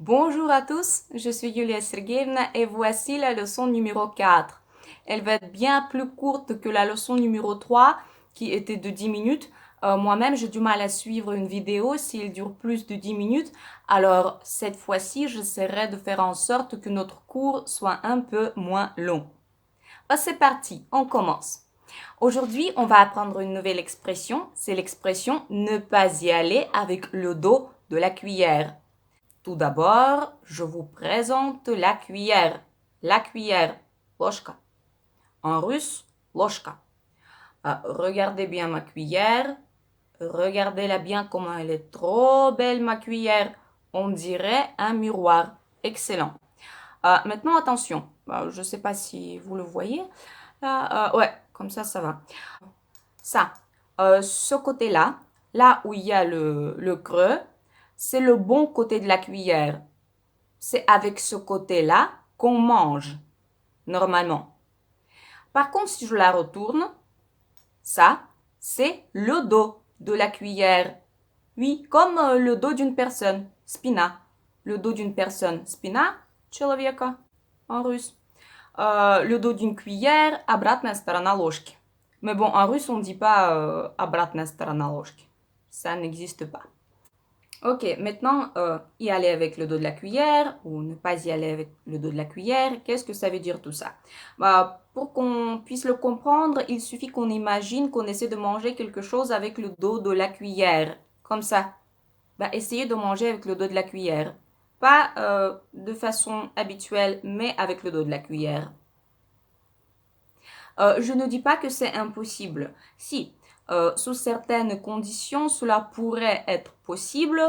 Bonjour à tous, je suis Yulia Sergeyevna et voici la leçon numéro 4. Elle va être bien plus courte que la leçon numéro 3 qui était de 10 minutes. Moi-même, j'ai du mal à suivre une vidéo s'il dure plus de 10 minutes. Alors, cette fois-ci, j'essaierai de faire en sorte que notre cours soit un peu moins long. C'est parti, on commence. Aujourd'hui, on va apprendre une nouvelle expression. C'est l'expression ne pas y aller avec le dos de la cuillère. Tout d'abord, je vous présente la cuillère. La cuillère, ложка. En russe, ложка. Regardez bien ma cuillère. Regardez-la bien comment elle est trop belle, ma cuillère. On dirait un miroir. Excellent. Maintenant, attention. Je ne sais pas si vous le voyez. Là, ouais, comme ça va. Ça, ce côté-là, là où il y a le creux, c'est le bon côté de la cuillère. C'est avec ce côté-là qu'on mange, normalement. Par contre, si je la retourne, ça, c'est le dos de la cuillère. Oui, comme le dos d'une personne, spina. Le dos d'une personne, spina, человека, en russe. Le dos d'une cuillère, обратная сторона ложки. Mais bon, en russe, on ne dit pas обратная сторона ложки. Ça n'existe pas. Ok, maintenant, y aller avec le dos de la cuillère ou ne pas y aller avec le dos de la cuillère, qu'est-ce que ça veut dire tout ça? Pour qu'on puisse le comprendre, il suffit qu'on imagine qu'on essaie de manger quelque chose avec le dos de la cuillère, comme ça. Essayez de manger avec le dos de la cuillère. Pas de façon habituelle, mais avec le dos de la cuillère. Je ne dis pas que c'est impossible. Si, sous certaines conditions, cela pourrait être possible,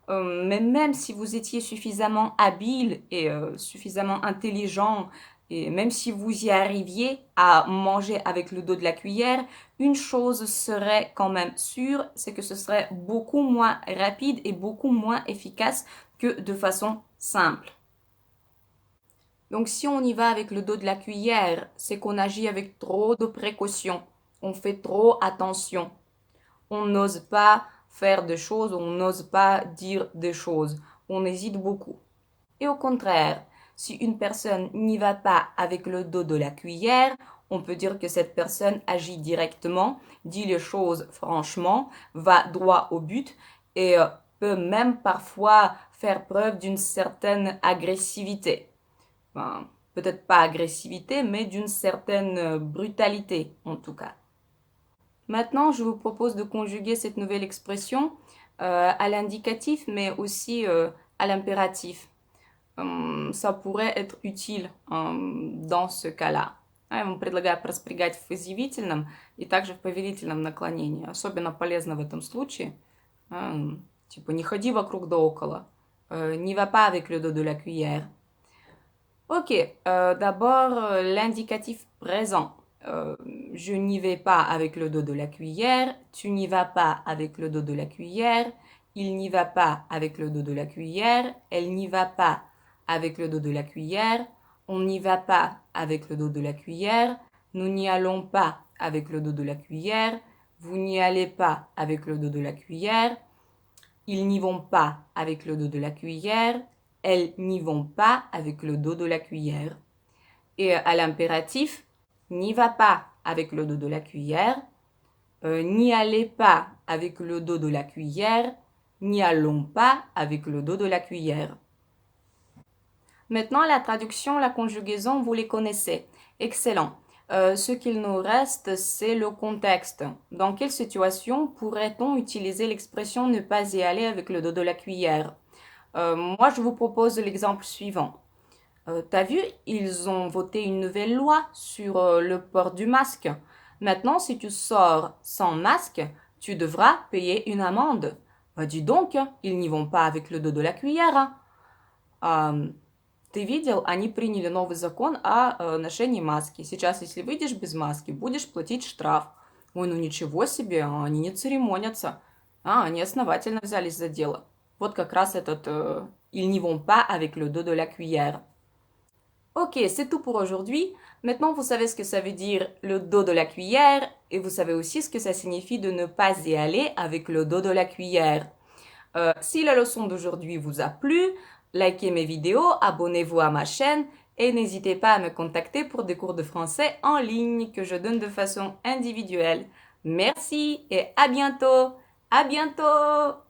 mais même si vous étiez suffisamment habile et suffisamment intelligent, et même si vous y arriviez à manger avec le dos de la cuillère, une chose serait quand même sûre, c'est que ce serait beaucoup moins rapide et beaucoup moins efficace que de façon simple. Donc si on y va avec le dos de la cuillère, c'est qu'on agit avec trop de précaution. On fait trop attention. On n'ose pas faire des choses, on n'ose pas dire des choses. On hésite beaucoup. Et au contraire, si une personne n'y va pas avec le dos de la cuillère, on peut dire que cette personne agit directement, dit les choses franchement, va droit au but et peut même parfois faire preuve d'une certaine agressivité. Enfin, peut-être pas agressivité, mais d'une certaine brutalité en tout cas. Maintenant, je vous propose de conjuguer cette nouvelle expression à l'indicatif, mais aussi à l'impératif. Ça pourrait être utile dans ce cas-là. Я вам предлагаю проспрягать в изъявительном и также в повелительном наклонении. Особенно полезно в этом случае. Типа, не ходи вокруг да около. Не va pas avec le dos de la cuillère. Ok, d'abord l'indicatif présent. Je n'y vais pas avec le dos de la cuillère, tu n'y vas pas avec le dos de la cuillère, il n'y va pas avec le dos de la cuillère, elle n'y va pas avec le dos de la cuillère, on n'y va pas avec le dos de la cuillère, nous n'y allons pas avec le dos de la cuillère, vous n'y allez pas avec le dos de la cuillère, ils n'y vont pas avec le dos de la cuillère, elles n'y vont pas avec le dos de la cuillère. Et à l'impératif, n'y va pas avec le dos de la cuillère, n'y allez pas avec le dos de la cuillère, n'y allons pas avec le dos de la cuillère. Maintenant, la traduction, la conjugaison, vous les connaissez. Excellent. Ce qu'il nous reste, c'est le contexte. Dans quelle situation pourrait-on utiliser l'expression ne pas y aller avec le dos de la cuillère? Moi, je vous propose l'exemple suivant. T'as vu, ils ont voté une nouvelle loi sur le port du masque. Maintenant, si tu sors sans masque, tu devras payer une amende. Dis donc, ils n'y vont pas avec le dos de la cuillère. Ты видел, они приняли новый закон о ношении маски. Сейчас, если выйдешь без маски, будешь платить штраф. Ой, ну ничего себе, они не церемонятся. Они основательно взялись за дело. Вот как раз этот «ils n'y vont pas avec le dos de la cuillère». Ok, c'est tout pour aujourd'hui. Maintenant, vous savez ce que ça veut dire le dos de la cuillère et vous savez aussi ce que ça signifie de ne pas y aller avec le dos de la cuillère. Si la leçon d'aujourd'hui vous a plu, Likez mes vidéos, abonnez-vous à ma chaîne et n'hésitez pas à me contacter pour des cours de français en ligne que je donne de façon individuelle. Merci et à bientôt! À bientôt!